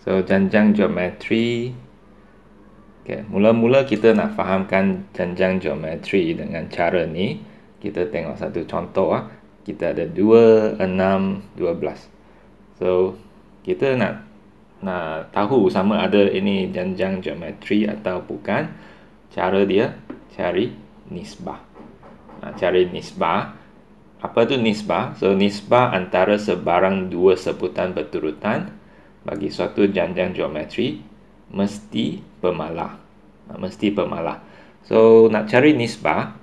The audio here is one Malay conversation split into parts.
So, janjang geometri. Okay, mula-mula kita nak fahamkan janjang geometri dengan cara ni. Kita tengok satu contoh ah. Kita ada 2, 6, 12. So, kita nak tahu sama ada ini janjang geometri atau bukan. Cara dia cari nisbah. Cari nisbah. Apa tu nisbah? So, nisbah antara sebarang dua sebutan berturutan bagi suatu janjang geometri mesti pemalah. Mesti pemalah. So, nak cari nisbah.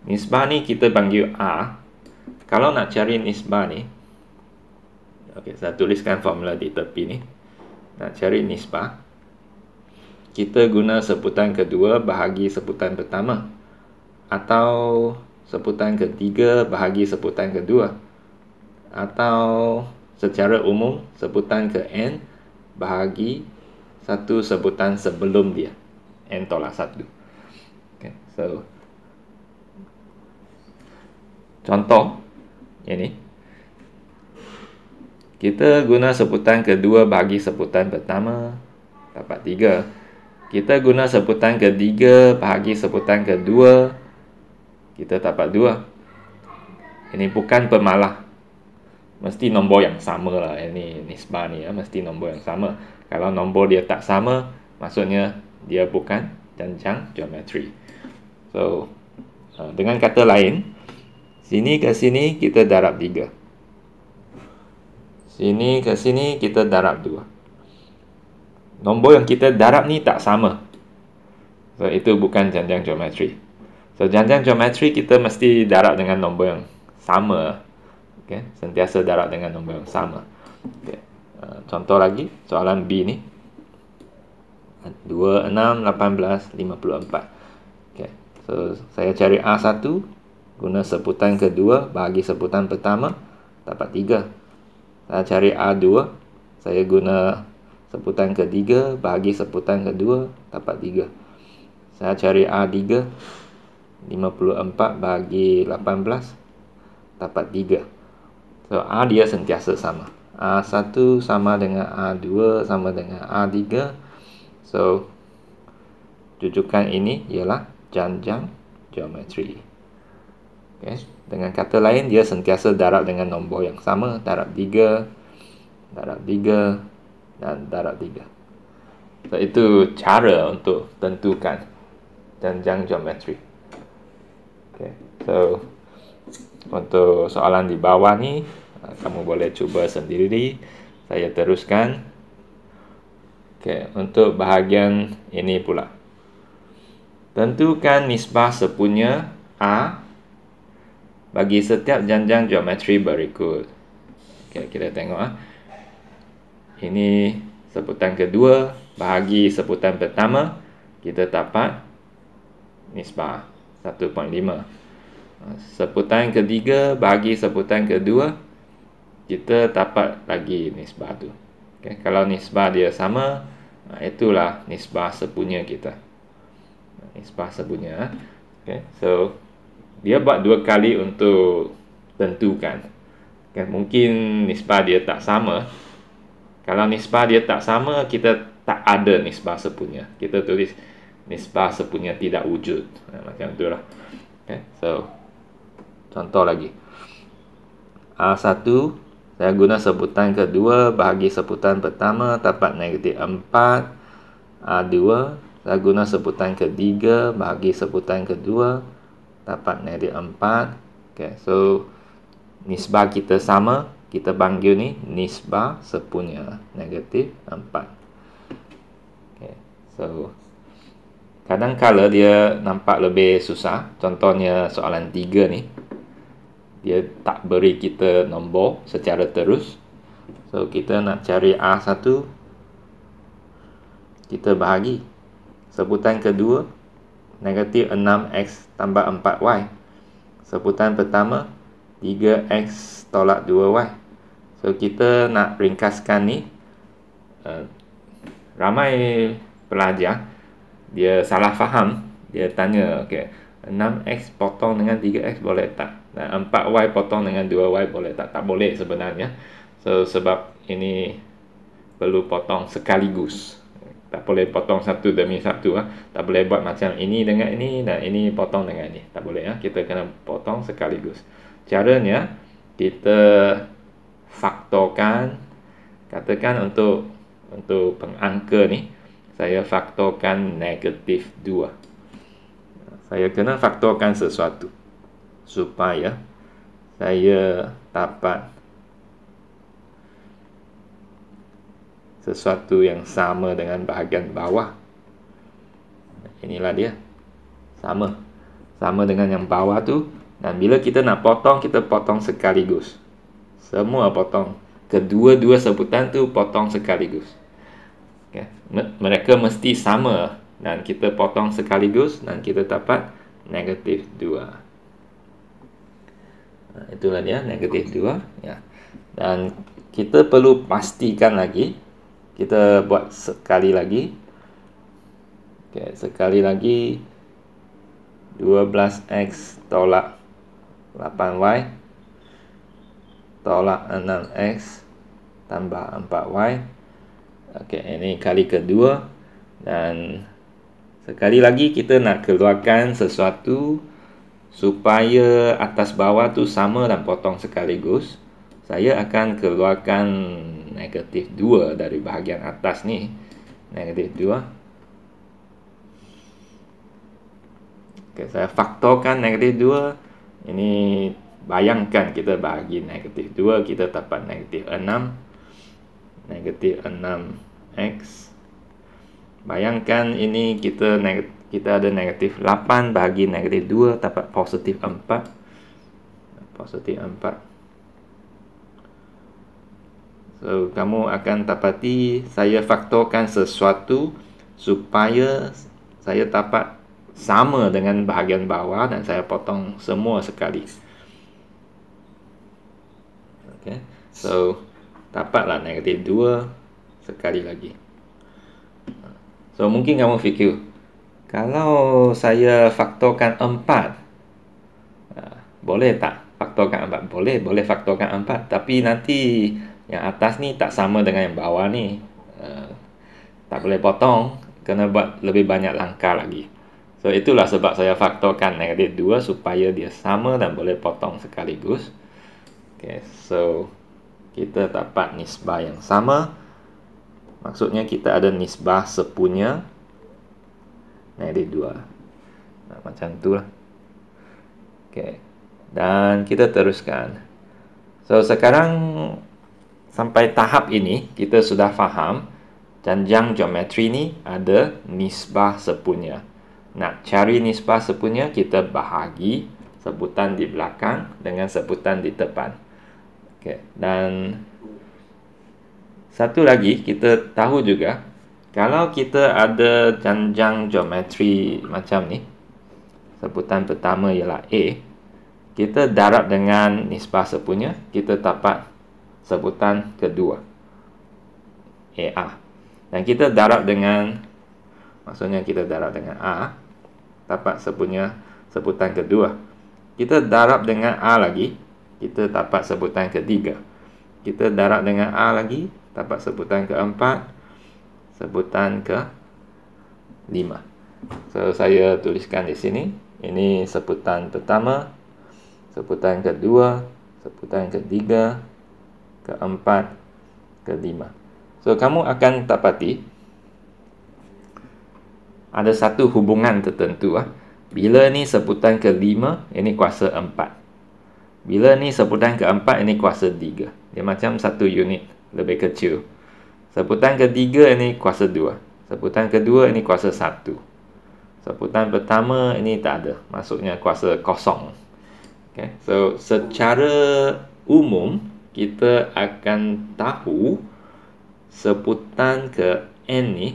Nisbah ni kita panggil A. Kalau nak cari nisbah ni, okay, saya tuliskan formula di tepi ni. Nak cari nisbah, kita guna sebutan kedua bahagi sebutan pertama, atau sebutan ketiga bahagi sebutan kedua, atau secara umum sebutan ke n bahagi satu sebutan sebelum dia, n tolak 1. Okay, so contoh ini, kita guna sebutan kedua bagi sebutan pertama, dapat 3. Kita guna sebutan ketiga bahagi sebutan kedua, kita dapat 2. Ini bukan pemalah. Mesti nombor yang sama lah. Ini nisbah ni ya, mesti nombor yang sama. Kalau nombor dia tak sama, maksudnya dia bukan janjang geometri. So, dengan kata lain, sini ke sini kita darab 3. Sini ke sini kita darab 2. Nombor yang kita darab ni tak sama. So, itu bukan janjang geometri. So, janjang geometri kita mesti darab dengan nombor yang sama. Okay? Sentiasa darab dengan nombor yang sama. Okay. Contoh lagi, soalan B ni. 2, 6, 18, 54. Okay. So, saya cari A1. Guna sebutan kedua bagi sebutan pertama, dapat 3. Saya cari A2. Saya guna sebutan ketiga bagi sebutan kedua, dapat 3. Saya cari A3. 54 bagi 18, dapat 3. So, A dia sentiasa sama. A1 sama dengan A2 sama dengan A3. So, rujukan ini ialah janjang geometri. Okay. Dengan kata lain, dia sentiasa darab dengan nombor yang sama. Darab 3, darab 3 dan darab 3. So, itu cara untuk tentukan janjang geometri. Okay. So, untuk soalan di bawah ni, kamu boleh cuba sendiri. Saya teruskan. Okay. Untuk bahagian ini pula. Tentukan nisbah sepunya A bagi setiap janjang geometri berikut. Okay, kita tengok. Ini sebutan kedua bahagi sebutan pertama, kita dapat nisbah 1.5. Sebutan ketiga bahagi sebutan kedua, kita dapat lagi nisbah tu. Okay, kalau nisbah dia sama, itulah nisbah sepunya kita. Nisbah sepunya. Okay, so dia buat 2 kali untuk tentukan. Okay, mungkin nisbah dia tak sama. Kalau nisbah dia tak sama, kita tak ada nisbah sepunya. Kita tulis nisbah sepunya tidak wujud. Macam itulah. Okay, so contoh lagi. A1, saya guna sebutan kedua bahagi sebutan pertama, dapat negatif 4. A2, saya guna sebutan ketiga bahagi sebutan kedua, dapat negatif 4. Okay, so nisbah kita sama, kita panggil ni nisbah sepunya, negatif 4. Okay, so kadang-kala dia nampak lebih susah. Contohnya soalan 3 ni, dia tak beri kita nombor secara terus. So, kita nak cari A1, kita bahagi sebutan kedua, negatif 6x tambah 4y. Sebutan pertama, 3x tolak 2y. So, kita nak ringkaskan ni. Ramai pelajar dia salah faham. Dia tanya, okay, 6x potong dengan 3x boleh tak? Dan 4y potong dengan 2y boleh tak? Tak boleh sebenarnya. So, sebab ini perlu potong sekaligus. Tak boleh potong satu demi satu. Tak boleh buat macam ini dengan ini dan ini potong dengan ini. Tak boleh. Kita kena potong sekaligus. Caranya, kita faktorkan. Katakan untuk pengangka ni, saya faktorkan negatif 2. Saya kena faktorkan sesuatu supaya saya dapat sesuatu yang sama dengan bahagian bawah. Inilah dia. Sama dengan yang bawah tu. Dan bila kita nak potong, kita potong sekaligus. Semua potong. Kedua-dua sebutan tu potong sekaligus. Okay. Mereka mesti sama. Dan kita potong sekaligus dan kita dapat negatif 2. Itulah dia, negatif 2. Ya. Dan kita perlu pastikan lagi. Kita buat sekali lagi. Okay, sekali lagi. 12x tolak 8y tolak 6x tambah 4y. Okay, ini kali kedua. Dan sekali lagi kita nak keluarkan sesuatu supaya atas bawah tu sama dan potong sekaligus. Saya akan keluarkan negatif 2 dari bahagian atas ni. Negatif 2. Okay, saya faktorkan negatif 2. Ini bayangkan kita bahagi negatif 2, kita dapat negatif 6. Negatif 6x. Bayangkan ini kita ada negatif 8 bahagi negatif 2, dapat positif 4. Positif 4. So, kamu akan dapati saya faktorkan sesuatu supaya saya dapat sama dengan bahagian bawah dan saya potong semua sekali. Okay. So, dapatlah negatif 2 sekali lagi. So, mungkin kamu fikir, kalau saya faktorkan 4, boleh tak faktorkan 4? Boleh faktorkan 4. Tapi nanti yang atas ni tak sama dengan yang bawah ni. Tak boleh potong. Kena buat lebih banyak langkah lagi. So, itulah sebab saya faktorkan negatif 2 supaya dia sama dan boleh potong sekaligus. Okay, so kita dapat nisbah yang sama. Maksudnya kita ada nisbah sepunya negatif 2. Macam tu lah. Okay. Dan kita teruskan. So, sekarang sampai tahap ini, kita sudah faham janjang geometri ni ada nisbah sepunya. Nak cari nisbah sepunya, kita bahagi sebutan di belakang dengan sebutan di depan. Okay. Dan satu lagi, kita tahu juga, kalau kita ada janjang geometri macam ni, sebutan pertama ialah A, kita darab dengan nisbah sepunya, kita dapat sebutan kedua, AA. Dan kita darab dengan, maksudnya kita darab dengan A, dapat sebutan kedua. Kita darab dengan A lagi, kita dapat sebutan ketiga. Kita darab dengan A lagi, dapat sebutan keempat, sebutan ke-5. So, saya tuliskan di sini. Ini sebutan pertama, sebutan kedua, sebutan ketiga, keempat, kelima. So, kamu akan dapati ada satu hubungan tertentu. Bila ni sebutan kelima, ini kuasa 4. Bila ni sebutan keempat, ini kuasa 3. Dia macam satu unit lebih kecil. Sebutan ketiga, ini kuasa 2. Sebutan kedua, ini kuasa 1. Sebutan pertama, ini tak ada. Maksudnya kuasa kosong. Okay. So, secara umum, kita akan tahu sebutan ke N ni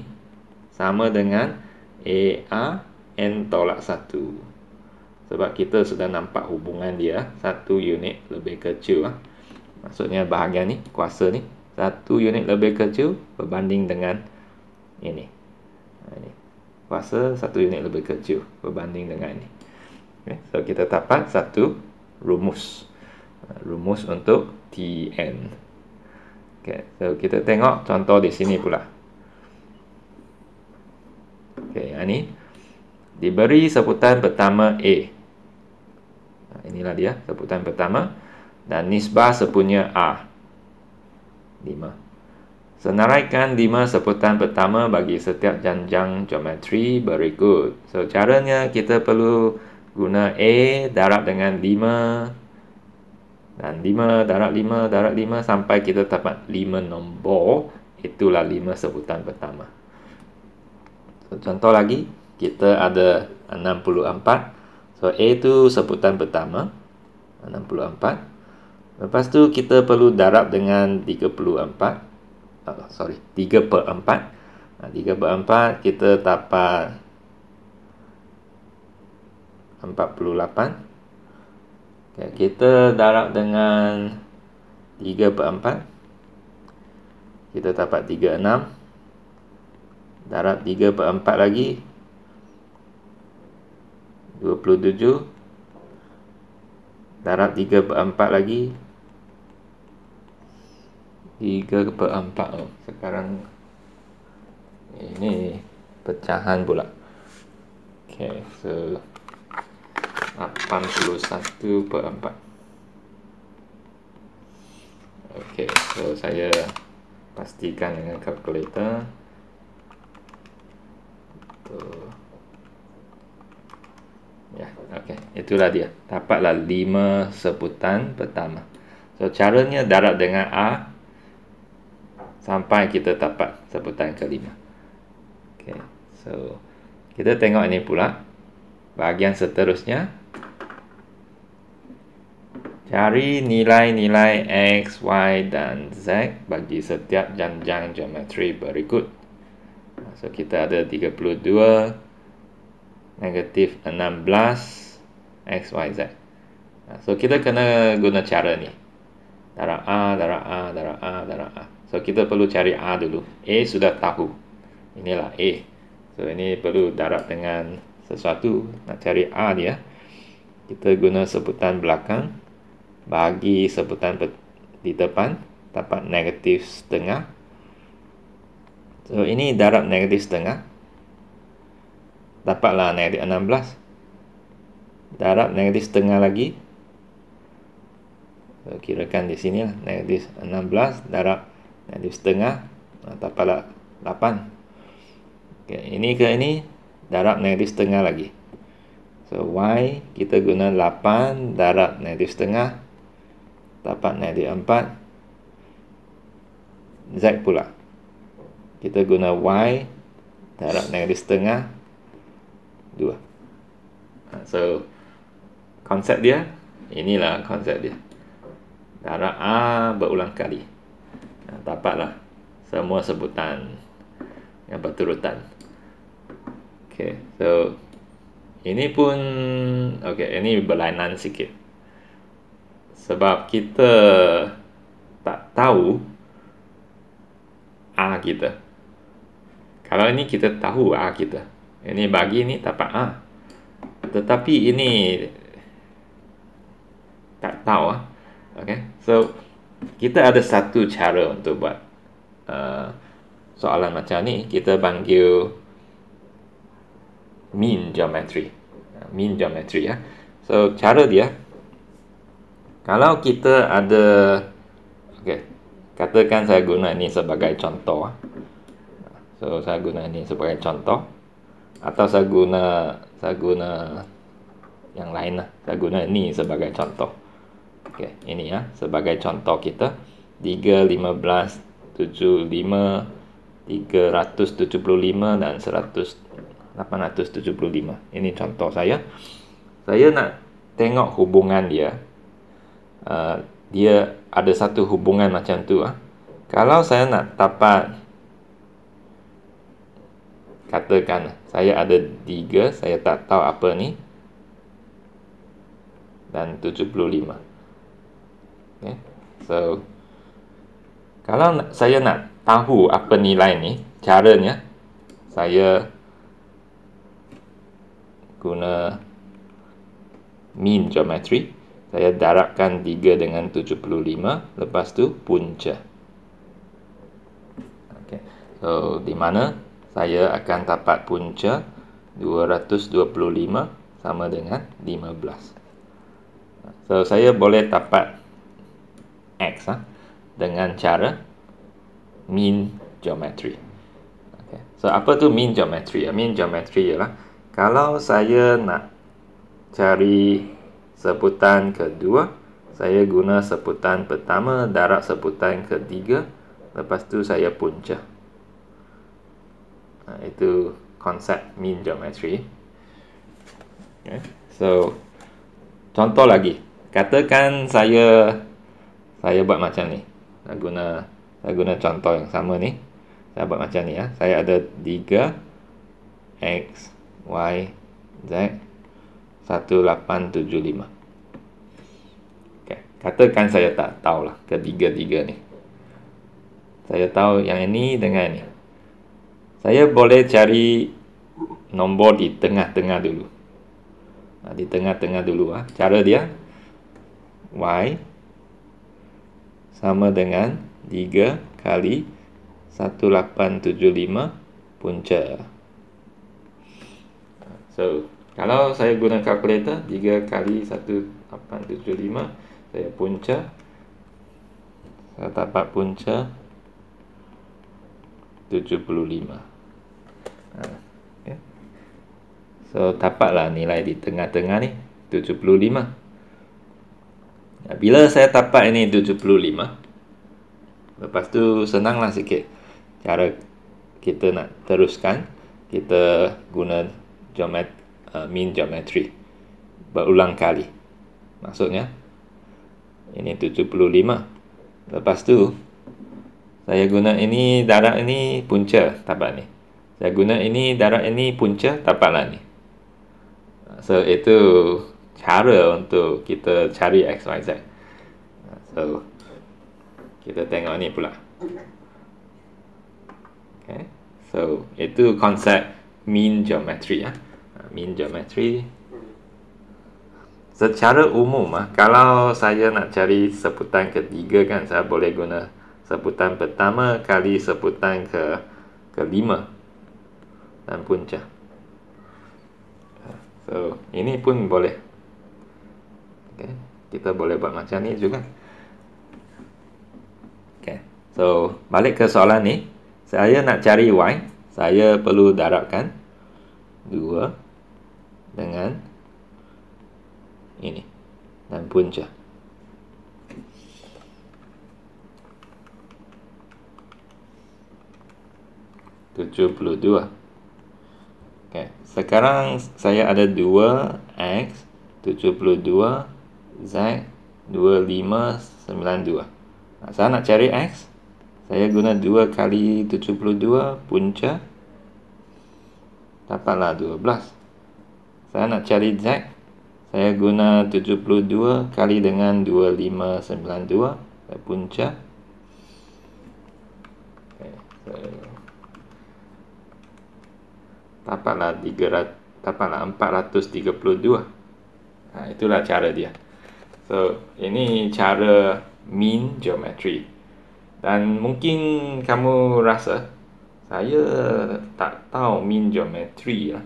sama dengan AA N tolak 1. Sebab kita sudah nampak hubungan dia, satu unit lebih kecil. Maksudnya bahagian ni, kuasa ni, satu unit lebih kecil berbanding dengan ini. Ini kuasa satu unit lebih kecil berbanding dengan ini. Okay. So, kita dapat satu rumus. Rumus untuk Tn. Okay, so kita tengok contoh di sini pula. Okay, yang ni diberi sebutan pertama A. Inilah dia sebutan pertama dan nisbah sepunya A 5. Senaraikan 5 sebutan pertama bagi setiap janjang geometri berikut. So caranya kita perlu guna A darab dengan 5 dan 5 darab 5 darab 5 sampai kita dapat 5 nombor. Itulah 5 sebutan pertama. So, contoh lagi, kita ada 64. So A itu sebutan pertama 64. Lepas tu kita perlu darab dengan 3 per 4. 3 per 4 kita dapat 48. Okay, kita darab dengan 3 per 4. Kita dapat 36. Darab 3 per 4 lagi 27. Darab 3 per 4 lagi 3 per 4. Oh, sekarang ini pecahan pula. Okay, so 81 per 4. Okay, so saya pastikan dengan kalkulator. Ya, okay, itulah dia. Dapatlah 5 sebutan pertama. So caranya darab dengan A sampai kita dapat sebutan kelima. Okay, so kita tengok ini pula bahagian seterusnya. Cari nilai-nilai X, Y, dan Z bagi setiap janjang geometri berikut. So kita ada 32, negatif 16, X, Y, Z. So kita kena guna cara ni. Darab A, darab A, darab A, darab A. So kita perlu cari A dulu. A sudah tahu. Inilah A. So ini perlu darab dengan sesuatu. Nak cari A dia, kita guna sebutan belakang. Bagi sebutan di depan, dapat negatif setengah. So ini darab negatif setengah, dapatlah negatif 16. Darab negatif setengah lagi. So, kirakan di sini lah, negatif 16 darab negatif setengah, dapatlah 8. Okay, ini ke ini darab negatif setengah lagi. So Y kita guna 8 darab negatif setengah, dapat negatif 4. Z pula kita guna Y darab negatif setengah 2. So konsep dia, inilah konsep dia. Darab A berulang kali, dapatlah semua sebutan yang berturutan. Okay, so ini pun okay, ini berlainan sikit sebab kita tak tahu A kita. Kalau ini kita tahu A kita, ini bagi ini dapat A, tetapi ini tak tahu. Okay, so kita ada satu cara untuk buat soalan macam ni. Kita panggil mean geometry. Mean geometry ya. So cara dia, kalau kita ada, okay, katakan saya guna ini sebagai contoh. So saya guna ini sebagai contoh, atau saya guna yang lain lah. Saya guna ini sebagai contoh. Okay, ini ya sebagai contoh kita. 3, 15, 75, 375 dan 875. Ini contoh saya. Saya nak tengok hubungan dia. Dia ada satu hubungan macam tu. Kalau saya nak dapat, katakan saya ada 3, saya tak tahu apa ni, dan 75. Okay. So kalau saya nak tahu apa nilai ni, caranya saya guna mean geometry. Saya darabkan 3 dengan 75, lepas tu punca. So, di mana saya akan dapat punca 225 sama dengan 15. So, saya boleh dapat X dengan cara mean geometry. Okay. So, apa tu mean geometry? Mean geometry ialah kalau saya nak cari sebutan kedua, saya guna sebutan pertama darab sebutan ketiga, lepas tu saya punca. Itu konsep mean geometry. Okay. So, contoh lagi. Katakan saya buat macam ni. Saya guna contoh yang sama ni. Saya buat macam ni ya. Saya ada 3 X, Y, Z 1875. Okay. Katakan saya tak tahulah ketiga-tiga ni. Saya tahu yang ini dengan ini. Saya boleh cari nombor di tengah-tengah dulu. Di tengah-tengah dulu. Cara dia, Y sama dengan 3 kali 1875 punca. So, kalau saya guna kalkulator, 3 kali 1875, saya punca. Saya dapat punca 75. Okay. So, dapatlah nilai di tengah-tengah ni, 75. Bila saya dapat ini 75, lepas tu senanglah sikit. Cara kita nak teruskan, kita guna mean geometry berulang kali. Maksudnya, ini 75. Lepas tu, saya guna ini darab ini punca, dapat ni. Saya guna ini darab ini punca, dapatlah ni. So, itu cara untuk kita cari X, Y, Z. So, kita tengok ni pula. Okay. So, itu konsep mean geometry ya. Mean geometry. Secara umum kalau saya nak cari sebutan ketiga kan, saya boleh guna sebutan pertama kali sebutan kelima dan punca. So, ini pun boleh. Okay. Kita boleh buat macam ni juga. Okay. So, balik ke soalan ni. Saya nak cari Y. Saya perlu darabkan 2 dengan ini dan punca. Okay. Sekarang saya ada 2 X 72 Z 2592. Saya nak cari X. Saya guna 2 kali 72 punca. Dapatlah 12. Saya nak cari Z. Saya guna 72 kali dengan 2592. Saya punca. Okay. So, dapatlah 432. Itulah cara dia. So, ini cara mean geometry. Dan mungkin kamu rasa saya tak tahu mean geometry lah.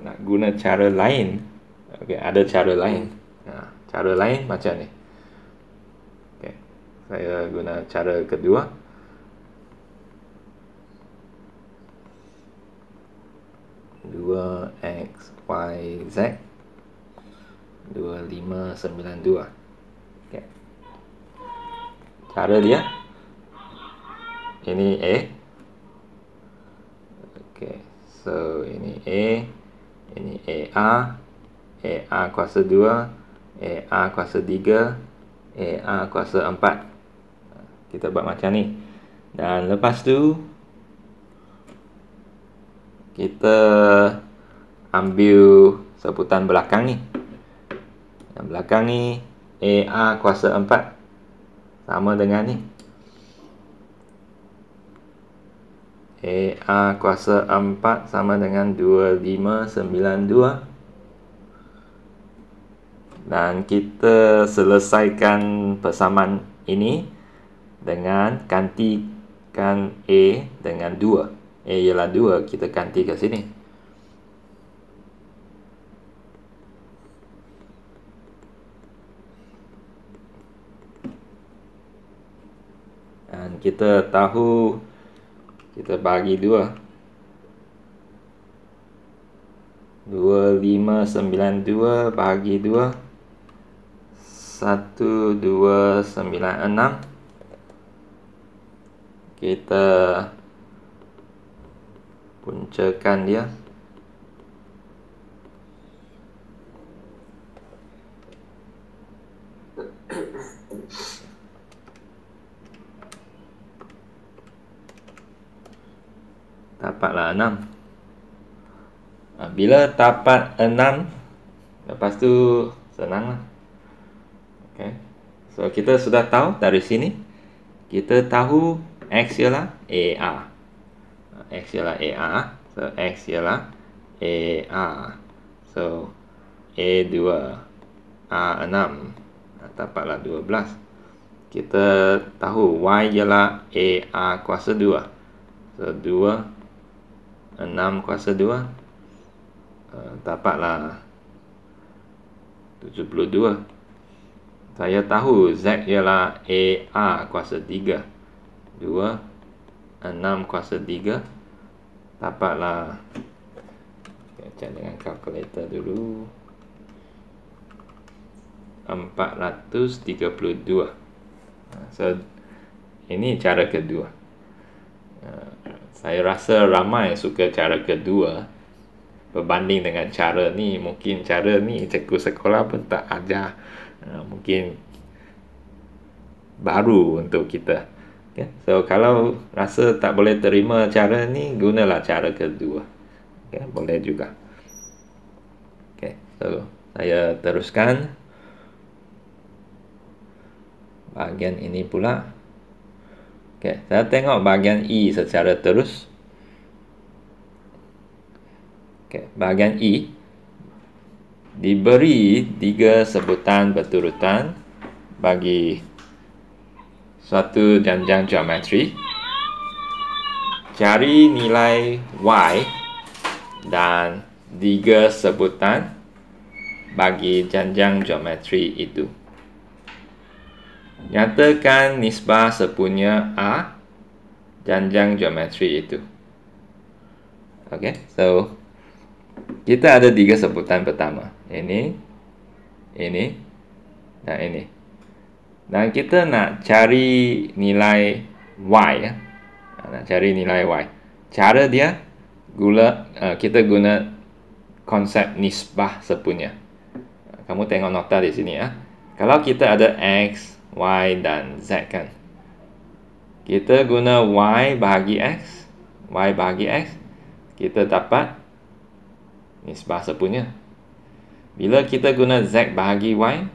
Nak guna cara lain. Okay, ada cara lain. Cara lain macam ni. Okay. Saya guna cara kedua. X, Y, Z 2592. Okay. Cara dia, ini A. Okay. So, ini A. Ini A kuasa 2, A kuasa 3, A kuasa 4. Kita buat macam ni. Dan lepas tu, kita ambil sebutan belakang ni. Yang belakang ni A kuasa 4 sama dengan ni. A kuasa 4 sama dengan 2592. Dan kita selesaikan persamaan ini dengan ganti kan A dengan 2. A ialah 2, kita ganti ke sini. Dan kita tahu kita bagi 2. 2592 bagi 2, 1296. Kita puncakan dia. Dapatlah 6. Bila dapat 6, lepas tu senanglah. Okay. So kita sudah tahu dari sini, kita tahu X ialah AR. X ialah AR. So X ialah AR. So A2 A6 dapatlah 12. Kita tahu Y ialah AR kuasa 2. So 2 6 kuasa 2 dapatlah 72. Saya tahu Z ialah AR kuasa 3. 2 6 kuasa 3 dapatlah, cek dengan kalkulator dulu, 432. So ini cara kedua. Saya rasa ramai suka cara kedua berbanding dengan cara ni. Mungkin cara ni cikgu sekolah pun tak ajar. Mungkin baru untuk kita. Okay. So kalau rasa tak boleh terima cara ni, gunalah cara kedua. Okay. Boleh juga. Okay. So saya teruskan bahagian ini pula. Okay. Saya tengok bahagian E secara terus. Okay. Bahagian E diberi 3 sebutan berturutan bagi suatu janjang geometri. Cari nilai Y dan 3 sebutan bagi janjang geometri itu. Nyatakan nisbah sepunya A janjang geometri itu. Okay, so kita ada 3 sebutan pertama. Ini, dan ini. Dan kita nak cari nilai Y. Nak cari nilai Y. Cara dia, kita guna konsep nisbah sepunya. Kamu tengok nota di sini ya. Kalau kita ada X, Y dan Z kan. Kita guna Y bahagi X. Y bahagi X. Kita dapat nisbah sepunya. Bila kita guna Z bahagi Y,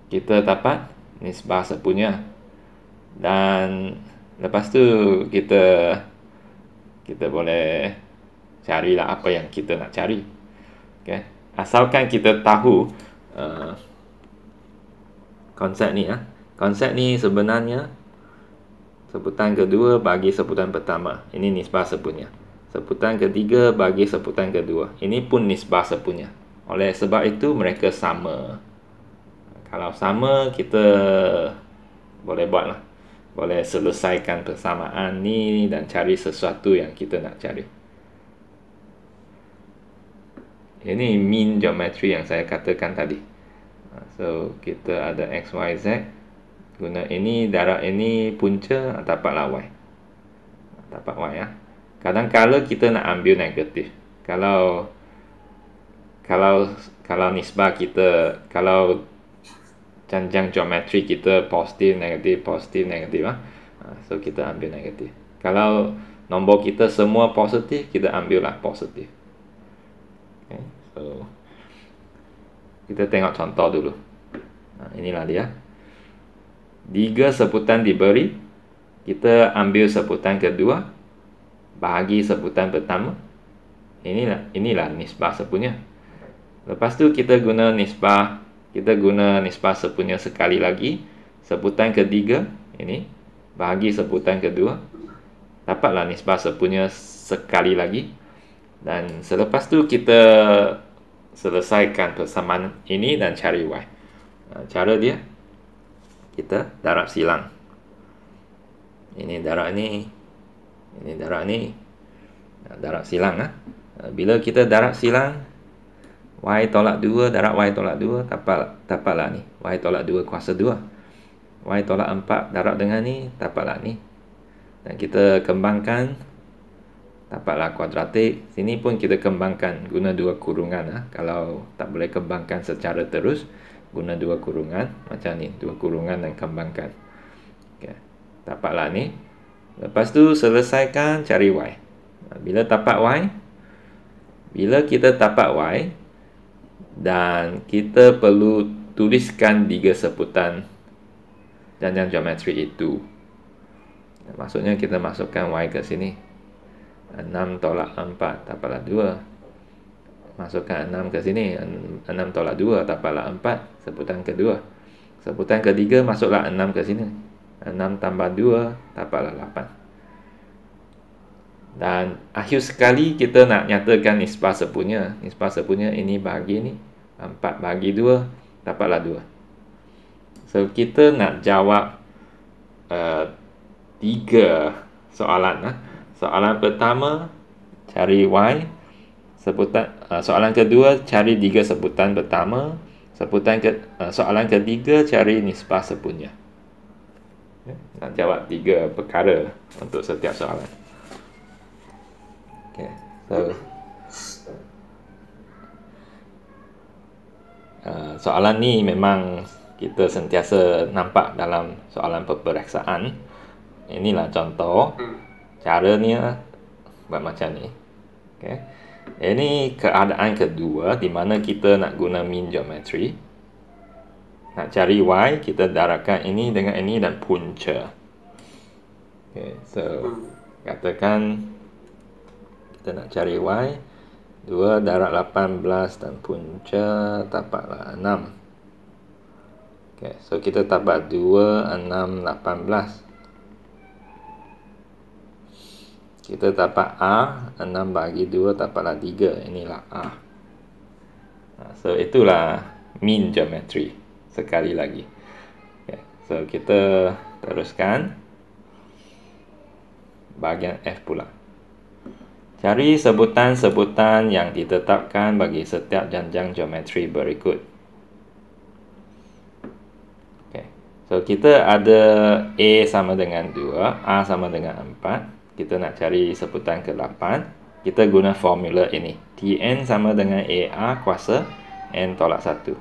kita dapat nisbah sepunya. Dan lepas tu kita boleh carilah apa yang kita nak cari. Okay. Asalkan kita tahu konsep ni ya. Konsep ni sebenarnya sebutan kedua bagi sebutan pertama. Ini nisbah sepunya. Sebutan ketiga bagi sebutan kedua. Ini pun nisbah sepunya. Oleh sebab itu mereka sama. Kalau sama, kita boleh buatlah. Boleh selesaikan persamaan ni dan cari sesuatu yang kita nak cari. Ini mean geometry yang saya katakan tadi. So, kita ada X, Y, Z. Guna ini, darab ini, punca, dapatlah Y. Dapat Y ya. Kadang-kadang kita nak ambil negatif. Kalau nisbah kita, kalau janjang geometri kita positif, negatif, lah. So, kita ambil negatif. Kalau nombor kita semua positif, kita ambillah positif. Okay. So, kita tengok contoh dulu. Inilah dia. 3 sebutan diberi. Kita ambil sebutan kedua. Bahagi sebutan pertama. Inilah nisbah sepunya. Lepas tu kita guna nisbah sepunya sekali lagi. Sebutan ketiga ini bahagi sebutan kedua. dapatlah nisbah sepunya sekali lagi. Dan selepas tu kita selesaikan persamaan ini dan cari Y. Cara dia, kita darab silang. Ini darab ni, ini darab ni, darab silang. Bila kita darab silang, Y tolak 2, darab Y tolak 2, dapatlah ni. Y tolak 2 kuasa 2. Y tolak 4 darab dengan ni, dapatlah ni. Dan kita kembangkan, dapatlah kuadratik. Sini pun kita kembangkan guna 2 kurungan. Kalau tak boleh kembangkan secara terus, guna 2 kurungan. Macam ni, 2 kurungan dan kembangkan. Okay. Dapatlah ni. Lepas tu selesaikan cari Y. Bila dapat Y, bila kita dapat Y, dan kita perlu tuliskan 3 sebutan janjang geometri itu. Maksudnya kita masukkan Y ke sini. 6 tolak 4 dapatlah 2. Masukkan 6 ke sini. 6 tolak 2 dapatlah 4. Sebutan kedua. Sebutan ketiga masuklah 6 ke sini. 6 tambah 2 dapatlah 8. Dan akhir sekali kita nak nyatakan nisbah sepunya. Nisbah sepunya ini bahagi ni. 4 bahagi 2 dapatlah 2. So kita nak jawab 3 soalan. Soalan pertama cari Y. Soalan kedua cari 3 sebutan pertama. Soalan ketiga cari nisbah sepunya. Nak jawab 3 perkara untuk setiap soalan. Okay, so soalan ni memang kita sentiasa nampak dalam soalan peperiksaan. Inilah contoh. Caranya buat macam ni. Okay. Ini keadaan kedua di mana kita nak guna mean geometry. Nak cari Y, kita darabkan ini dengan ini dan punca. Okay, so katakan kita nak cari Y. 2 darab 18 dan punca dapatlah 6. Okay, so kita dapat 2, 6, 18. Kita dapat A, 6 bagi 2 dapatlah 3. Inilah A. So itulah mean geometry. Sekali lagi. Okay, so kita teruskan bahagian F pula. Cari sebutan-sebutan yang ditetapkan bagi setiap janjang geometri berikut. Okay. So kita ada A sama dengan 2, A sama dengan 4. Kita nak cari sebutan ke-8. Kita guna formula ini. Tn sama dengan AA kuasa N tolak 1.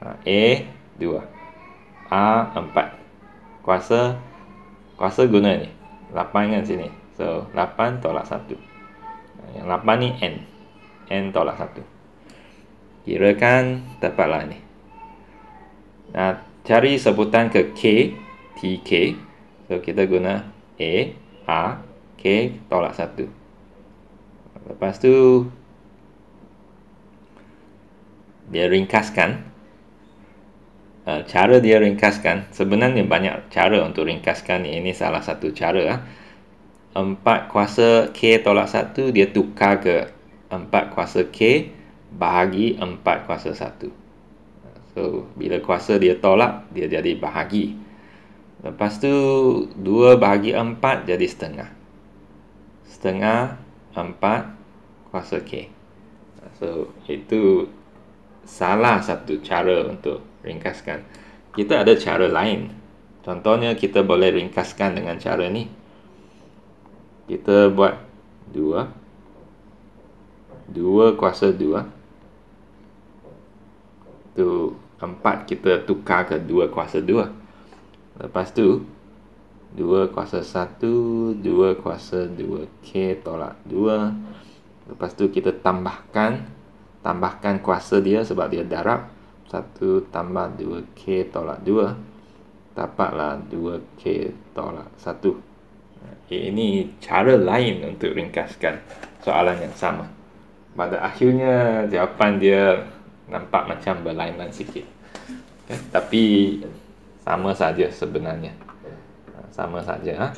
A 2. A 4. Kuasa guna ni. 8 kan sini. So 8 tolak 1. Yang 8 ni N. N tolak 1. Kirakan dapatlah ni. Nah, cari sebutan ke K, TK. So kita guna A, K tolak 1. Lepas tu dia ringkaskan. Cara dia ringkaskan, sebenarnya banyak cara untuk ringkaskan. Ini salah satu cara. 4 kuasa K tolak 1 dia tukar ke 4 kuasa K bahagi 4 kuasa 1. So bila kuasa dia tolak, dia jadi bahagi. Lepas tu 2 bahagi 4 jadi setengah. Setengah 4 kuasa K. So itu salah satu cara untuk ringkaskan. Kita ada cara lain. Contohnya kita boleh ringkaskan dengan cara ni. Kita buat 2 kuasa 2. Tu 4 kita tukar ke 2 kuasa 2. Lepas tu 2 kuasa 1, 2 kuasa 2K tolak 2. Lepas tu kita tambahkan kuasa dia sebab dia darab. 1 tambah 2K tolak 2. Dapatlah 2K tolak 1. Ini cara lain untuk ringkaskan soalan yang sama. Pada akhirnya jawapan dia nampak macam berlainan sikit. Okay? Tapi sama saja sebenarnya. Sama saja.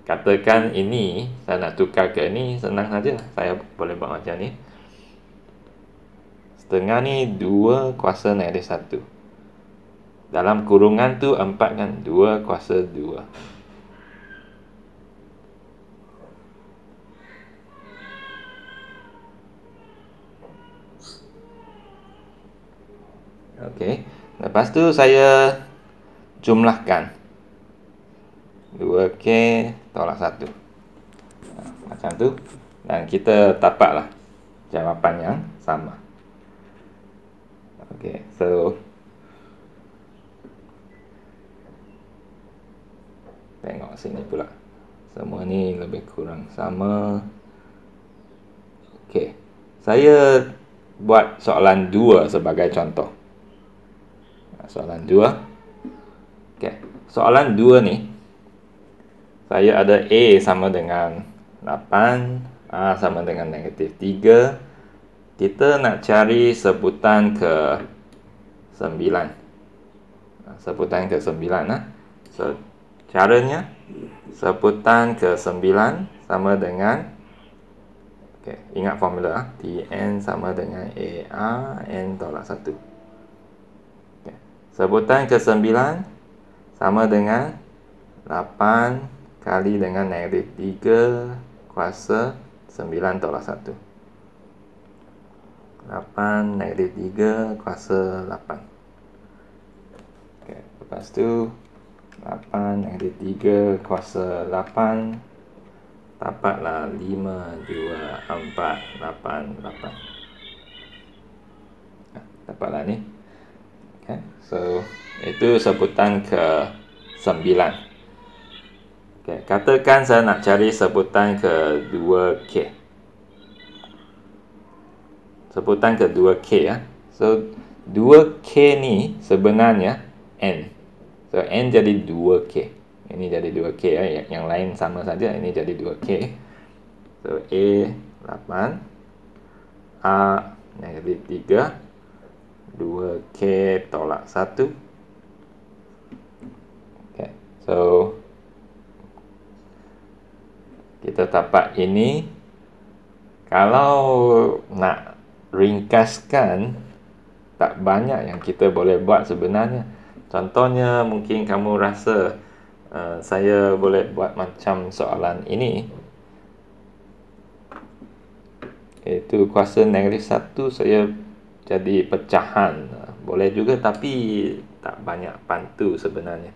katakan ini saya nak tukar ke ini, senang saja. Saya boleh buat macam ni. Setengah ni 2 kuasa negatif 1. Dalam kurungan tu 4 kan, 2 kuasa 2. Okey. Lepas tu saya jumlahkan 2K tolak 1. Macam tu. Dan kita dapatlah jawapan yang sama. Okey, so tengok sini pula. Semua ni lebih kurang sama. Okey. Saya buat soalan 2 sebagai contoh. Soalan 2. Okey. Soalan 2 ni saya ada A sama dengan 8, A sama dengan negatif 3. Kita nak cari sebutan ke 9. Sebutan ke 9. So, caranya sebutan ke 9 sama dengan, okay, ingat formula, Tn sama dengan A N tolak 1. Okay. Sebutan ke 9 sama dengan 8 kali dengan negatif 3 kuasa 9 tolak 1. 8 negatif 3 kuasa 8. Okay. Lepas tu 8 negatif 3 kuasa 8 dapatlah 5, 2, 4, 8, 8. Dapatlah ni. Okay. So itu sebutan ke 9. Okay. Katakan saya nak cari sebutan ke 2K. Sebutan ke 2K ya. So 2K ni sebenarnya N. So N jadi 2K. Ini jadi 2K ya. Yang lain sama saja. Ini jadi 2K. So A 8, A negatif 3, 2K tolak 1. Okay. So kita dapat ini. Kalau nak ringkaskan, tak banyak yang kita boleh buat sebenarnya. Contohnya mungkin kamu rasa saya boleh buat macam soalan ini. Iaitu kuasa negatif 1 saya jadi pecahan. Boleh juga, tapi tak banyak bantu sebenarnya.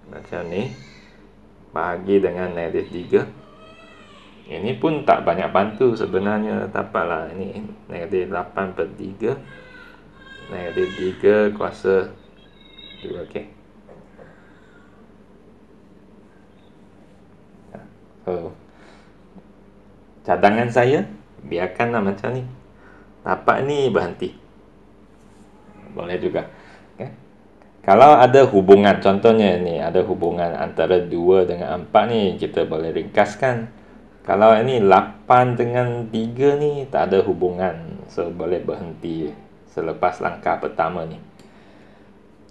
Macam ni. Bahagi dengan negatif 3. Ini pun tak banyak bantu sebenarnya. Dapatlah ini negatif 8 per 3. Negatif 3 kuasa 2K. So, cadangan saya biarkanlah macam ni. Dapat ni berhenti. Boleh juga. Okay. Kalau ada hubungan, contohnya ni ada hubungan antara 2 dengan 4 ni, kita boleh ringkaskan. Kalau ini 8 dengan 3 ni tak ada hubungan, so boleh berhenti selepas langkah pertama ni.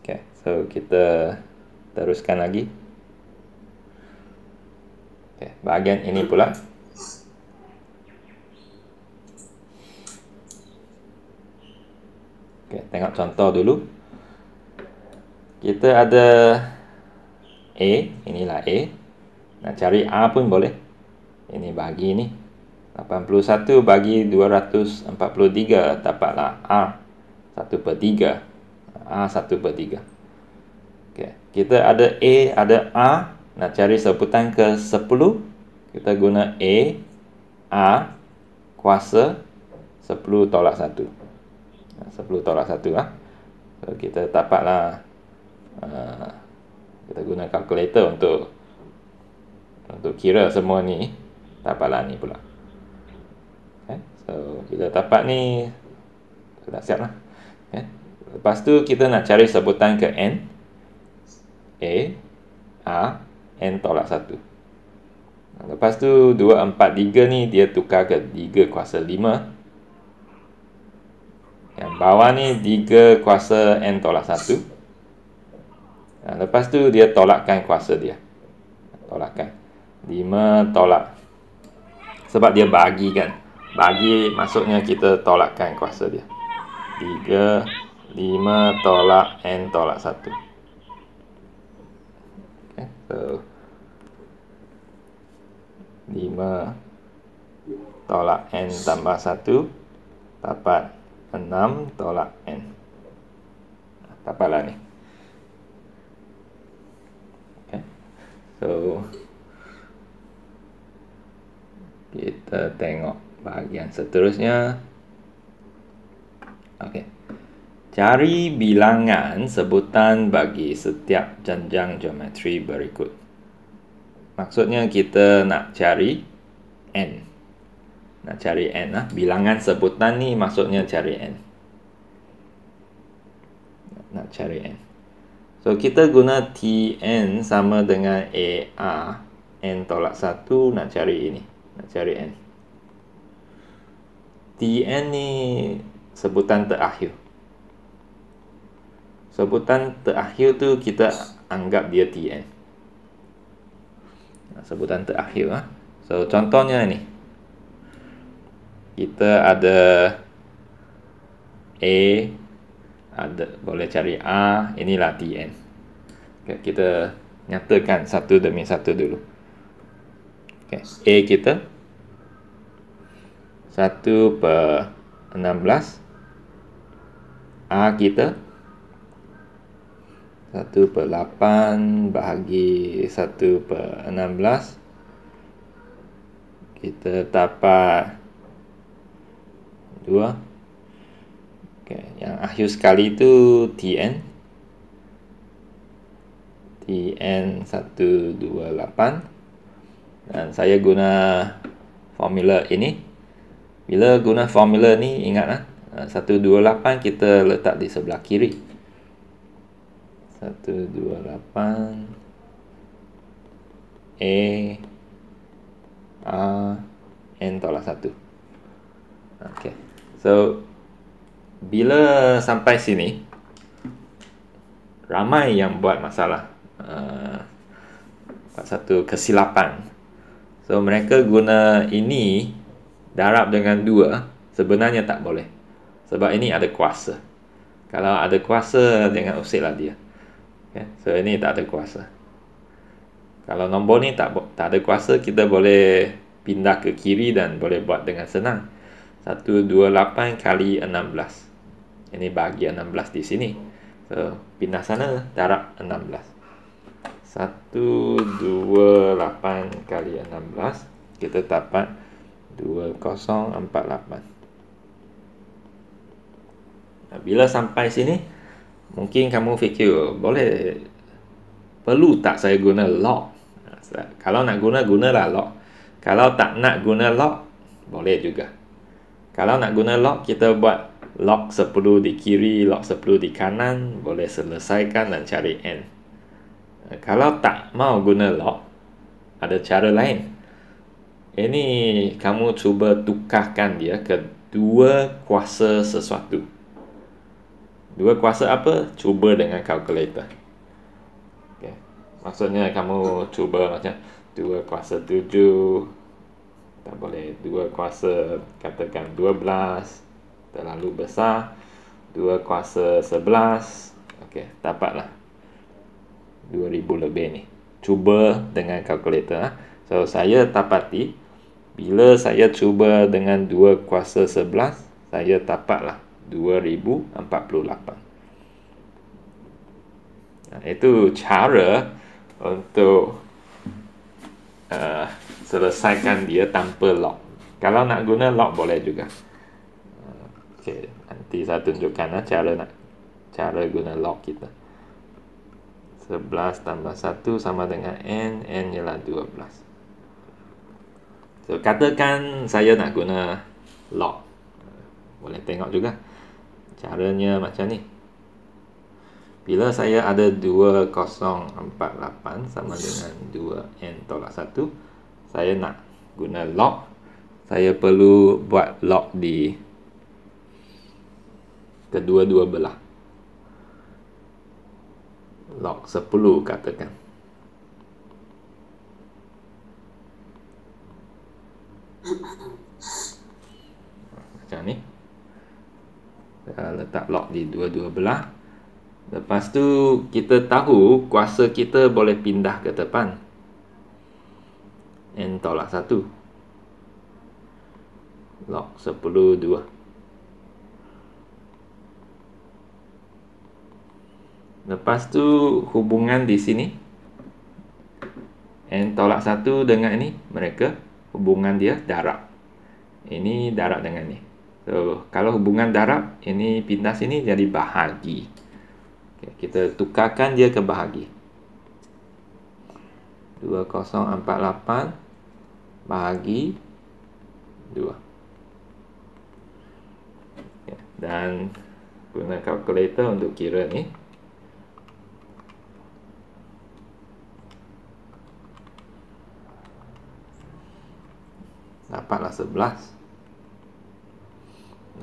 Okay, so kita teruskan lagi. Okay, bahagian ini pula. Okay, tengok contoh dulu. Kita ada A, inilah A. Nak cari A pun boleh. Ini bahagi ni. 81 bagi 243 dapatlah A 1 per 3. A 1 per 3. Okay. Kita ada A, ada A. Nak cari sebutan ke 10. Kita guna A kuasa 10 tolak 1. 10 tolak 1 lah. So, kita dapatlah. Kita guna kalkulator untuk kira semua ni. Dapatlah ni pula. Okay. So bila dapat ni sudah siap lah. Okay. Lepas tu kita nak cari sebutan ke N. A N tolak 1. Lepas tu 2, 4, 3 ni dia tukar ke 3 kuasa 5. Yang bawah ni 3 kuasa N tolak 1. Lepas tu dia tolakkan kuasa dia. tolakkan. 5 tolak. Sebab dia bagi kan. Bagi maksudnya kita tolakkan kuasa dia. 3, 5 tolak N tolak 1. Okay, so 5 tolak N tambah 1 dapat 6 tolak N. Dapatlah ni. Okay. So kita tengok bahagian seterusnya. Okey. Cari bilangan sebutan bagi setiap jenjang geometri berikut. Maksudnya kita nak cari N. Nak cari N lah. Bilangan sebutan ni maksudnya cari N. Nak cari N. So kita guna Tn sama dengan AR. N tolak 1 nak cari ini. Nak cari N. Tn ni sebutan terakhir. Sebutan terakhir tu kita anggap dia Tn. Sebutan terakhir lah. So contohnya ni. Kita ada A, ada boleh cari A, inilah Tn. Okay, kita nyatakan satu demi satu dulu. Okay, A kita 1/16, A kita 1/8 bahagi 1/16. Kita dapat 2. Okay, yang akhir sekali tu Tn. Tn 128. Dan saya guna formula ini. Bila guna formula ni, ingatlah 128 kita letak di sebelah kiri. 128 A N tolak 1. Okay. So bila sampai sini ramai yang buat masalah, satu kesilapan. So mereka guna ini darab dengan 2, sebenarnya tak boleh. Sebab ini ada kuasa. Kalau ada kuasa, jangan usirlah dia. Okay. So ini tak ada kuasa. Kalau nombor ni tak ada kuasa, kita boleh pindah ke kiri dan boleh buat dengan senang. 128 kali 16. Ini bagi 16 di sini. So pindah sana, darab 16. 128 kali 16, kita dapat 2048. Bila sampai sini, mungkin kamu fikir, perlu tak saya guna log? Kalau nak gunalah log. Kalau tak nak guna log, boleh juga. Kalau nak guna log, kita buat log 10 di kiri, log 10 di kanan, boleh selesaikan dan cari N. Kalau tak mau guna log, ada cara lain. Ini kamu cuba tukarkan dia ke dua kuasa sesuatu. Dua kuasa apa? Cuba dengan kalkulator. Okay. Maksudnya kamu cuba macam 2 kuasa 7, tak boleh. 2 kuasa katakan 12, terlalu besar. 2 kuasa 11, okay, dapatlah 2000 lebih ni. Cuba dengan kalkulator. So saya dapati bila saya cuba dengan 2 kuasa 11, saya dapatlah 2048. Itu cara untuk selesaikan dia tanpa log. Kalau nak guna log boleh juga. Okay, nanti saya tunjukkan cara guna log kita. 11 tambah 1 sama dengan N. N ialah 12. So, katakan saya nak guna log. Boleh tengok juga. Caranya macam ni. Bila saya ada 2048 sama dengan 2N tolak 1, saya nak guna log. Saya perlu buat log di kedua-dua belah. Log 10 katakan. Macam ni. Letak lock di dua-dua belah. Lepas tu kita tahu kuasa kita boleh pindah ke depan. N tolak 1. Lock 10, 2. Lepas tu hubungan di sini N tolak 1 dengan ini, mereka hubungan dia darab. Ini darab dengan ni. So, kalau hubungan darab, ini pindah sini jadi bahagi. Okay, kita tukarkan dia ke bahagi. 2048 bahagi 2. Okay, dan guna kalkulator untuk kira ni. Dapatlah 11.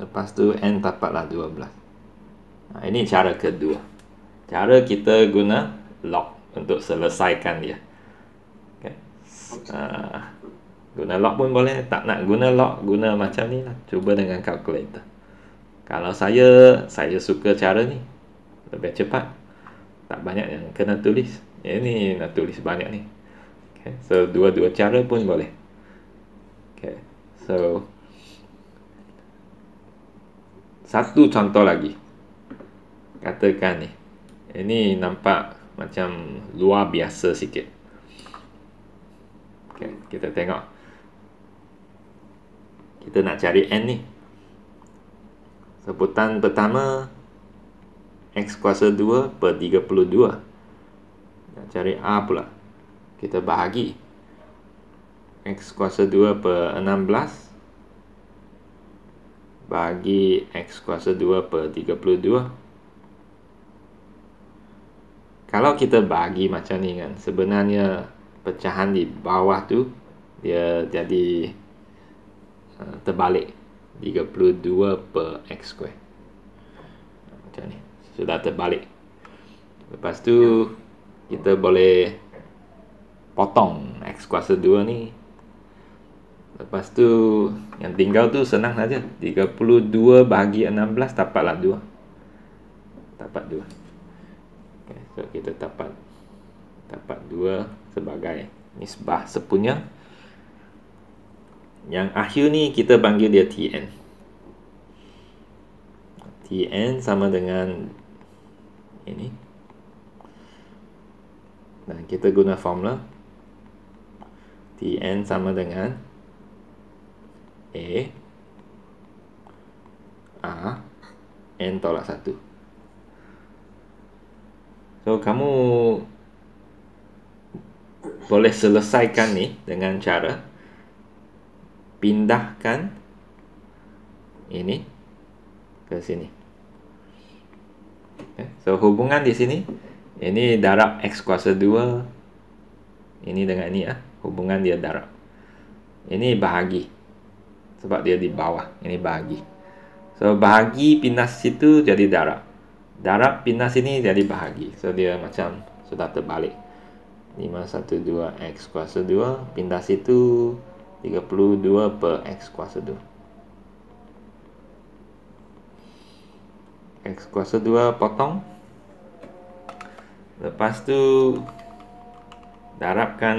Lepas tu N dapatlah 12. Ini cara kedua. Cara kita guna log untuk selesaikan dia. Okay. Guna log pun boleh. Tak nak guna log, guna macam ni lah. Cuba dengan kalkulator. Kalau saya suka cara ni. Lebih cepat. Tak banyak yang kena tulis. Ini nak tulis banyak ni. Okay. So, dua-dua cara pun boleh. Okay. So, satu contoh lagi. Katakan ni. Ini nampak macam luar biasa sikit. Okay, kita tengok. Kita nak cari N ni. Sebutan pertama X kuasa 2 per 32. Nak cari A pula. Kita bahagi X kuasa 2 per 16 bagi X kuasa 2 per 32. Kalau kita bahagi macam ni kan, sebenarnya pecahan di bawah tu dia jadi terbalik. 32 per X square. Macam ni. Sudah terbalik. Lepas tu kita boleh potong X kuasa 2 ni. Lepas tu yang tinggal tu senang saja. 32 bahagi 16 dapatlah 2. Dapat 2. Okay, so kita dapat 2 sebagai nisbah sepunya. Yang akhir ni kita panggil dia Tn. Tn sama dengan ini. Dan kita guna formula Tn sama dengan A N tolak 1. So, kamu boleh selesaikan ni dengan cara pindahkan ini ke sini. Okay. So, hubungan di sini, ini darab X kuasa 2. Ini dengan ini ya. Hubungan dia darab. Ini bahagi. Sebab dia di bawah. Ini bahagi. So, bahagi pindah situ jadi darab. Darab pindah sini jadi bahagi. So, dia macam sudah terbalik. 512 X kuasa 2. Pindah situ 32 per X kuasa 2. X kuasa 2 potong. Lepas tu darabkan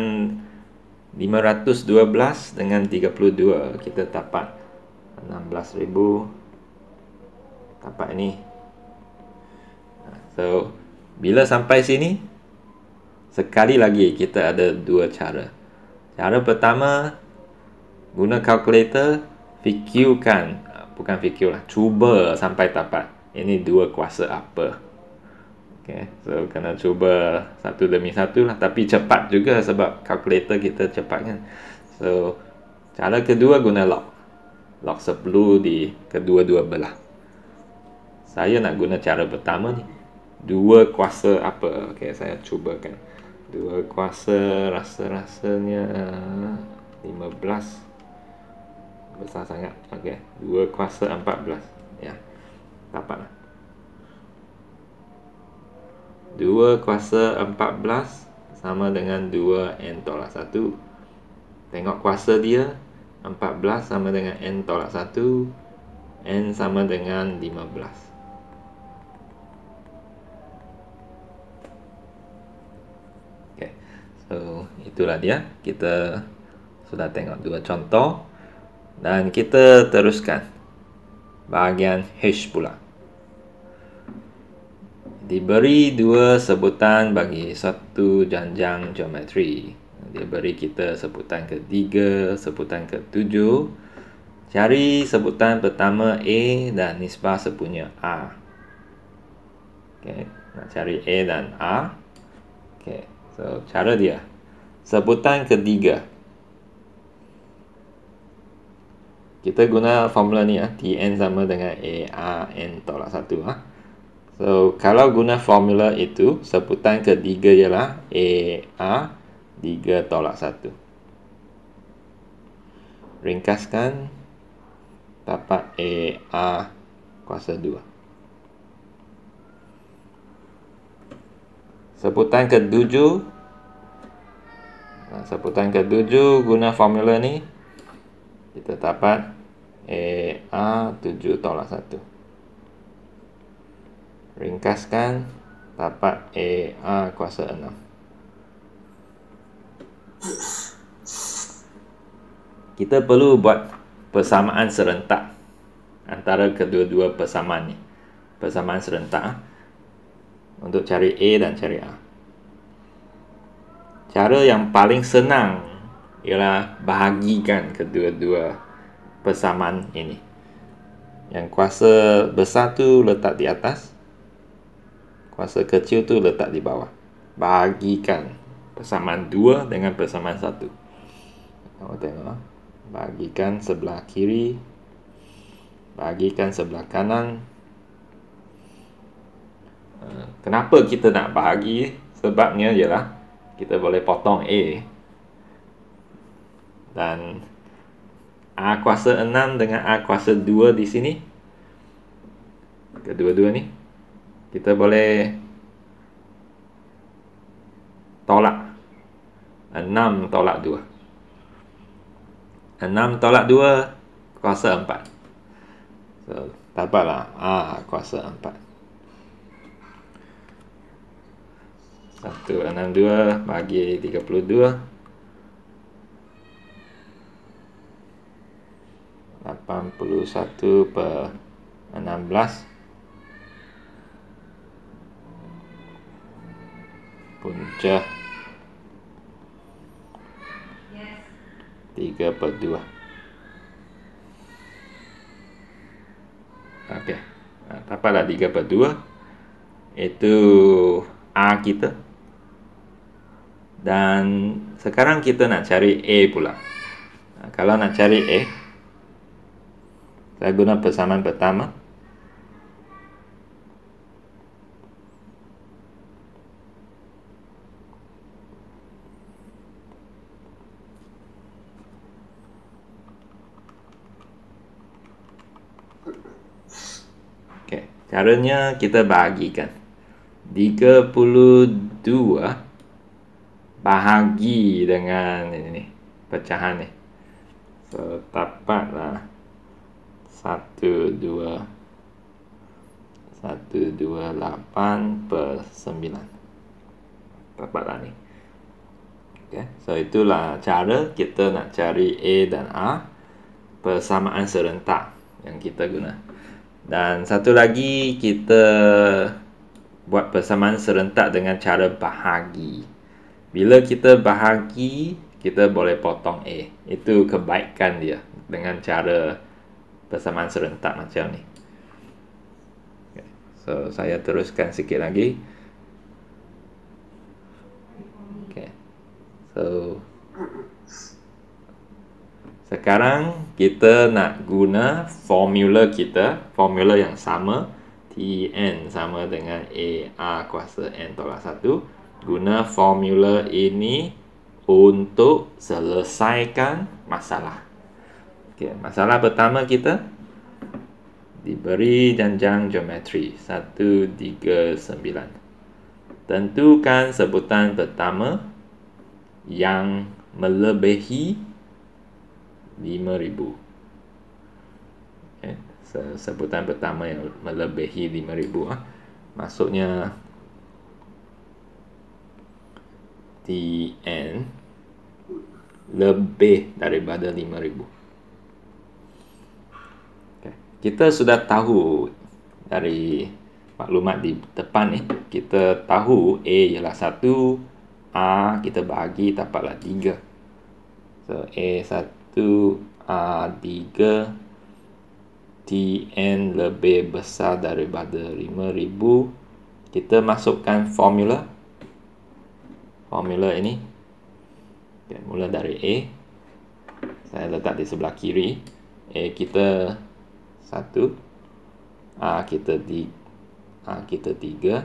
512 dengan 32. Kita dapat 16,000. Dapat ini. So, bila sampai sini, sekali lagi kita ada dua cara. Cara pertama, guna kalkulator, fikirkan. Bukan fikir lah, cuba sampai dapat. Ini 2 kuasa apa. Okay, so kena cuba satu demi satu lah. Tapi cepat juga sebab kalkulator kita cepat kan. So, cara kedua guna log. Log 10 di kedua-dua belah. Saya nak guna cara pertama ni. 2 kuasa apa. Okay, saya cubakan. 2 kuasa rasa-rasanya 15. Besar sangat. Okay, 2 kuasa 14. Ya, dapatlah. 2 kuasa 14 sama dengan 2 N tolak 1. Tengok kuasa dia. 14 sama dengan N tolak 1, N sama dengan 15. Okay. So, itulah dia. Kita sudah tengok dua contoh. Dan kita teruskan bahagian H pula. Diberi dua sebutan bagi satu janjang geometri. Dia beri kita sebutan ketiga, sebutan ketujuh. Cari sebutan pertama A dan nisbah sepunya A. Okay. Nak cari A dan A. Okay. So, cara dia. Sebutan ketiga. Kita guna formula ni Tn sama dengan A N tolak 1 So, kalau guna formula itu, sebutan ketiga ialah A 3 tolak 1. Ringkaskan, dapat A kuasa 2. Sebutan ketujuh. Sebutan ketujuh guna formula ni, kita dapat A 7 tolak 1. Ringkaskan, dapat A kuasa 6. Kita perlu buat persamaan serentak antara kedua-dua persamaan ni. Persamaan serentak untuk cari A dan cari A. Cara yang paling senang ialah bahagikan kedua-dua persamaan ini. Yang kuasa besar tu letak di atas, kuasa kecil tu letak di bawah. Bahagikan persamaan 2 dengan persamaan 1. Kamu tengok, bahagikan sebelah kiri, bahagikan sebelah kanan. Kenapa kita nak bahagi? Sebabnya ialah kita boleh potong A. Dan A kuasa 6 dengan A kuasa 2 di sini, kedua-dua ni, kita boleh tolak 6 tolak 2. 6 tolak 2 kuasa 4. So, dapatlah A kuasa 4. 162 bagi 32, 81 per 16, punca 3 per 2. Okey, dapatlah 3 per 2. Itu A kita. Dan sekarang kita nak cari A pula. Kalau nak cari A, saya guna persamaan pertama. Okey, caranya kita bahagikan 32 bahagi dengan ini pecahan ni. So, dapatlah 128 per 9. Dapatlah ni. Okay. So, itulah cara kita nak cari A dan A, persamaan serentak yang kita guna. Dan satu lagi, kita buat persamaan serentak dengan cara bahagi. Bila kita bahagi, kita boleh potong A. Itu kebaikan dia dengan cara persamaan serentak macam ni. Okay. So, saya teruskan sikit lagi. Okay. So, sekarang kita nak guna formula kita, formula yang sama. Tn sama dengan A kuasa N tolak 1. Guna formula ini untuk selesaikan masalah. Okay, masalah pertama kita diberi janjang geometri 139. Tentukan sebutan pertama yang melebihi 5,000. Okay. Sebutan pertama yang melebihi 5,000 maksudnya Tn lebih daripada 5,000. Okay. Kita sudah tahu dari maklumat di depan ni, kita tahu A ialah 1, A kita bahagi dapatlah 3. So A1, A3, Tn lebih besar daripada 5,000. Kita masukkan formula ini. Okay, mula dari A. Saya letak di sebelah kiri. A kita 1, A kita 3,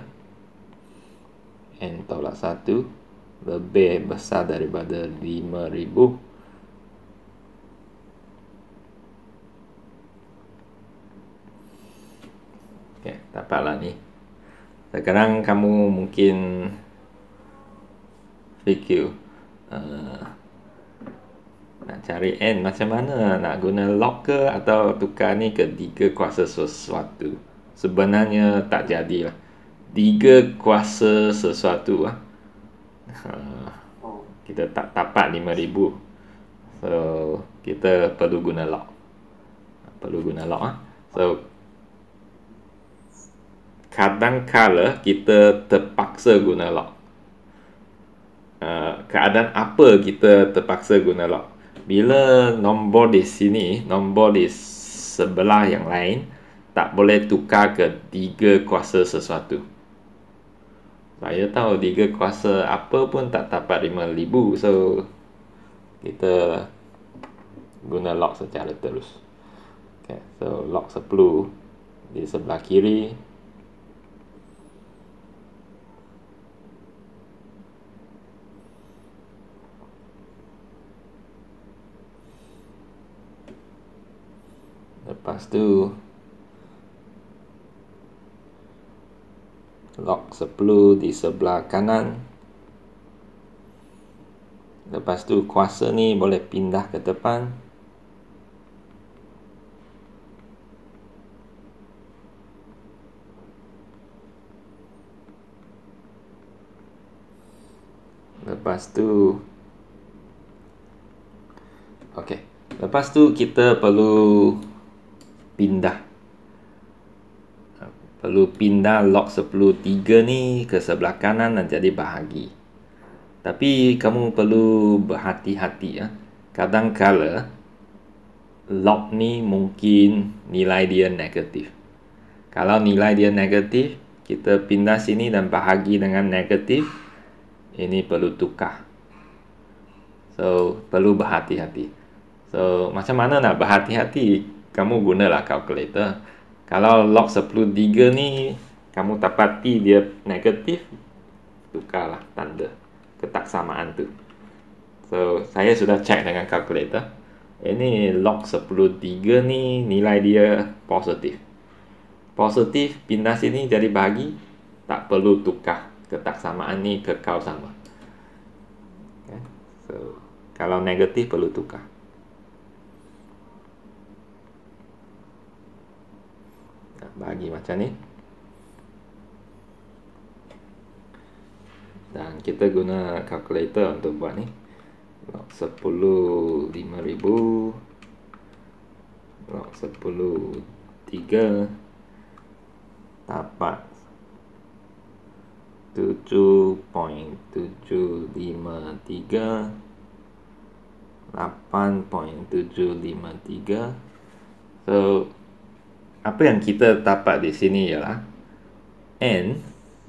N tolak 1 lebih besar daripada 5,000. Okay, dapatlah ni. Sekarang kamu mungkin fikir nak cari N macam mana, nak guna log ke atau tukar ni ke 3 kuasa sesuatu. Sebenarnya tak jadilah 3 kuasa sesuatu kita tak dapat 5,000. So kita perlu guna log. So kadang-kala kita terpaksa guna log. Keadaan apa kita terpaksa guna log? Bila nombor di sini, nombor di sebelah yang lain tak boleh tukar ke 3 kuasa sesuatu. Saya tahu 3 kuasa apa pun tak dapat 5,000. So kita guna log secara terus. Okay, so log 10 di sebelah kiri. Lepas tu log 10 di sebelah kanan. Lepas tu kuasa ni boleh pindah ke depan. Lepas tu okey. Lepas tu kita perlu pindah log 10 3 ni ke sebelah kanan dan jadi bahagi. Tapi kamu perlu berhati-hati Kadang-kala log ni mungkin nilai dia negatif. Kalau nilai dia negatif, kita pindah sini dan bahagi dengan negatif. Ini perlu tukar. So perlu berhati-hati. So macam mana nak berhati-hati? Kamu gunalah kalkulator. Kalau log 10 3 ni kamu dapati dia negatif, tukarlah tanda ketaksamaan tu. So saya sudah cek dengan kalkulator. Ini log 10 3 ni nilai dia positif. Positif pindah sini jadi bahagi, tak perlu tukar. Ketaksamaan ni kekal sama. Okay. So kalau negatif perlu tukar. Bagi macam ni. Dan kita guna kalkulator untuk buat ni. Log 10 5,000, log 10 3 dapat 7.753, 8.753. So apa yang kita dapat di sini ialah N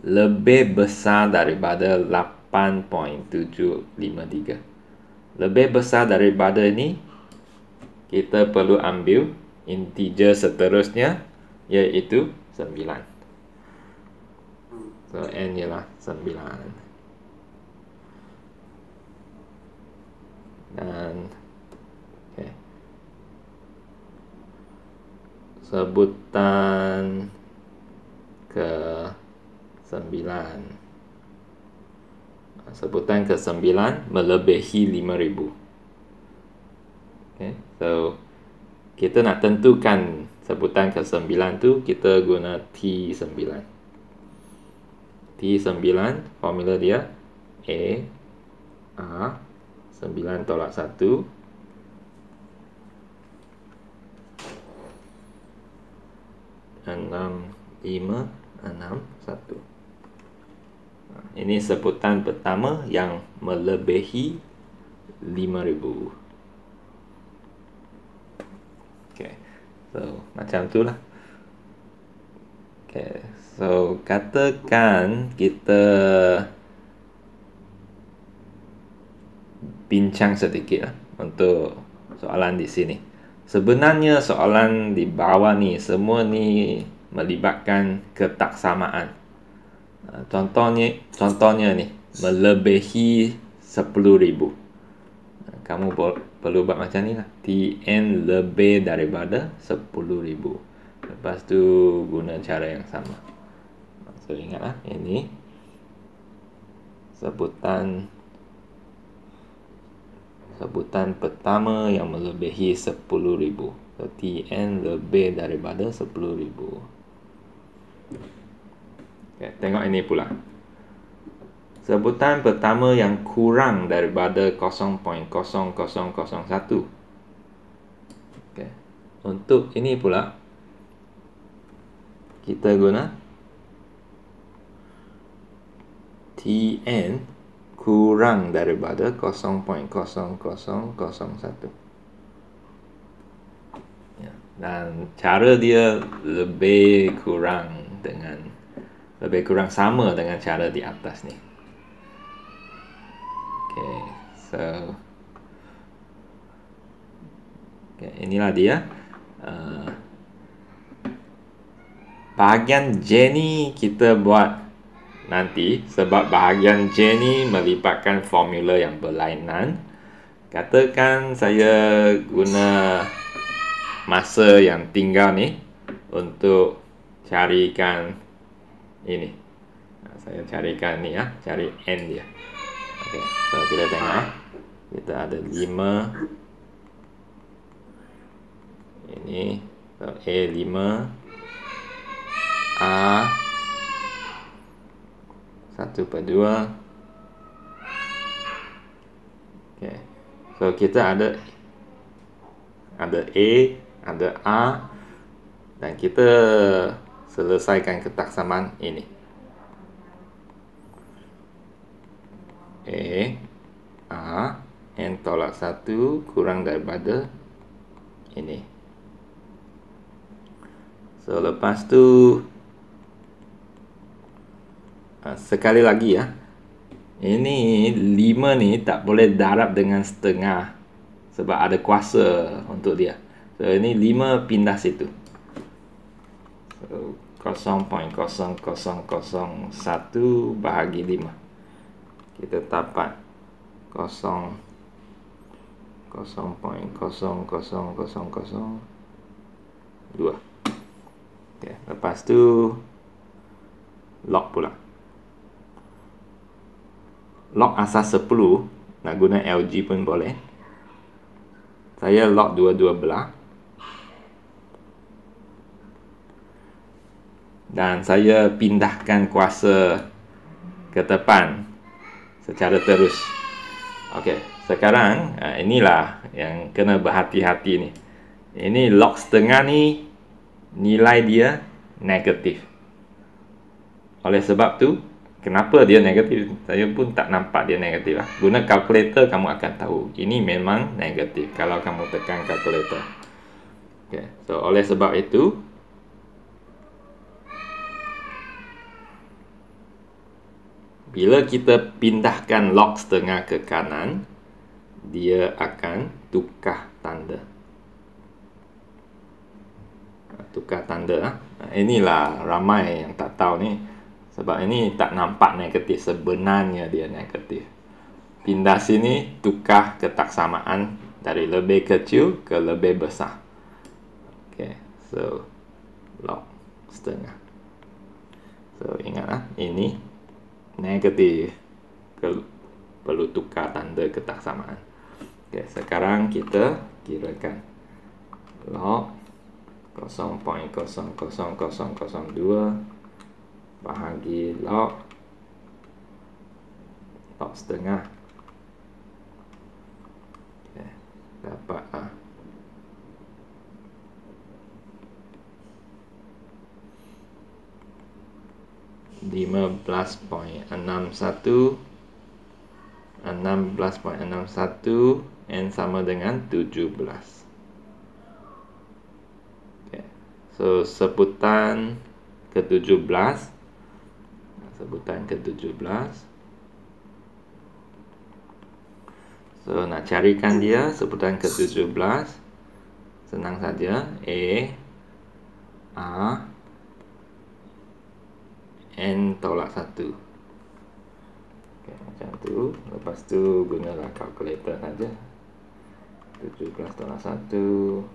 lebih besar daripada 8.753. Lebih besar daripada ini, kita perlu ambil integer seterusnya, iaitu 9. So N ialah 9. Dan okay, sebutan ke 9. Sebutan ke 9 melebihi 5,000. Okay. So kita nak tentukan sebutan ke-9 tu, kita guna T9. T9 formula dia A 9 tolak 1 6 5 6 1. Ini sebutan pertama yang melebihi 5,000. Okay, so macam tu lah. Okay, so katakan kita bincang sedikit lah untuk soalan di sini. Sebenarnya soalan di bawah ni semua ni melibatkan ketaksamaan. Contohnya ni melebihi 10,000. Kamu perlu buat macam ni lah. Tn lebih daripada 10,000. Lepas tu guna cara yang sama. So ingatlah, ini sebutan pertama yang melebihi 10,000. So Tn lebih daripada 10,000. Okay, tengok ini pula. Sebutan pertama yang kurang daripada 0.0001. Okay. Untuk ini pula kita guna Tn kurang daripada 0.0001. Ya, dan cara dia lebih kurang sama dengan cara di atas ni. Okay, so inilah dia. Bahagian J ni kita buat nanti, sebab bahagian J ni melibatkan formula yang berlainan. Katakan saya guna masa yang tinggal ni untuk carikan ini. Saya carikan ni ya, cari N dia. Okay, so kita tengok. Kita ada 5. Ini so A5 A 1/2. Okay, so kita ada A, ada A, dan kita selesaikan ketaksamaan ini. A N tolak 1 kurang daripada ini. So lepas tu sekali lagi ya, ini 5 ni tak boleh darab dengan setengah sebab ada kuasa untuk dia. So ini 5 pindah situ. So 0.0001 bahagi 5. Kita dapat 0.000002. Okay, lepas tu log pula. Log asas 10 nak guna LG pun boleh. Saya log dua-dua belah. Dan saya pindahkan kuasa ke depan secara terus. Okey, sekarang inilah yang kena berhati-hati ni. Ini log setengah ni nilai dia negatif. Oleh sebab tu, kenapa dia negatif? Saya pun tak nampak dia negatif lah. Guna kalkulator kamu akan tahu. Ini memang negatif kalau kamu tekan kalkulator. Okay, so oleh sebab itu, bila kita pindahkan log setengah ke kanan, dia akan tukar tanda. Tukar tanda. Inilah ramai yang tak tahu ni. Sebab ini tak nampak negatif, sebenarnya dia negatif. Pindah sini, tukar ketaksamaan dari lebih kecil ke lebih besar. Okay, so log setengah. So ingatlah, ini negatif, perlu tukar tanda ketaksamaan. Okey, sekarang kita kirakan log 0.00002 bahagi log setengah. Okay, dapat 16.61 N sama dengan 17. Okay. So sebutan ke-17, so nak carikan dia sebutan ke-17, senang saja. N tolak 1. Okay, macam tu. Lepas tu gunalah kalkulator saja. 17 tolak 1 0.0000